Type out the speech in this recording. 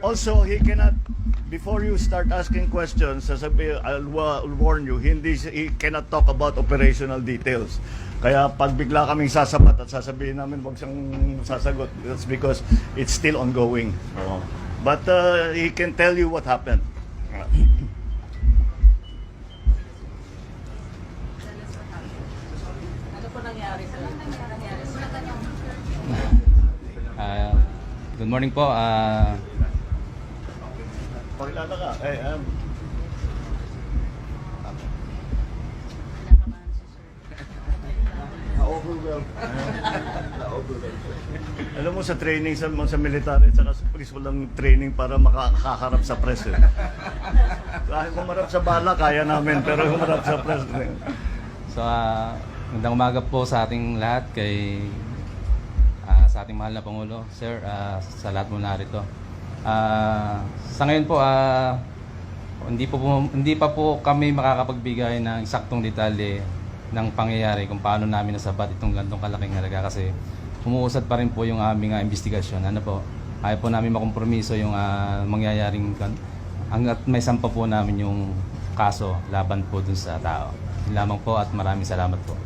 Also, he cannot, before you start asking questions, I'll warn you, he cannot talk about operational details. Kaya pag bigla kaming sasabat at sasabihin namin wag siyang sasagot, that's because it's still ongoing. So, but he can tell you what happened. Ano po nangyari sa Good morning po. Pakilala ka. Alam mo sa training sa military at sa police walang training para makakaharap sa press. Kahit humarap sa bala kaya namin pero humarap sa press. So, magandang umaga po sa ating lahat sa ating mahal na Pangulo, Sir, sa lahat mo narito. Sa ngayon po, hindi pa po kami makakapagbigay ng eksaktong detalye ng pangyayari kung paano namin nasabat itong gantong kalaking halaga kasi umuusad pa rin po yung aming investigasyon. Ano po, ayaw po namin makompromiso yung mangyayaring hanggat may sampa po namin yung kaso laban po dun sa tao. Yun lamang po at maraming salamat po.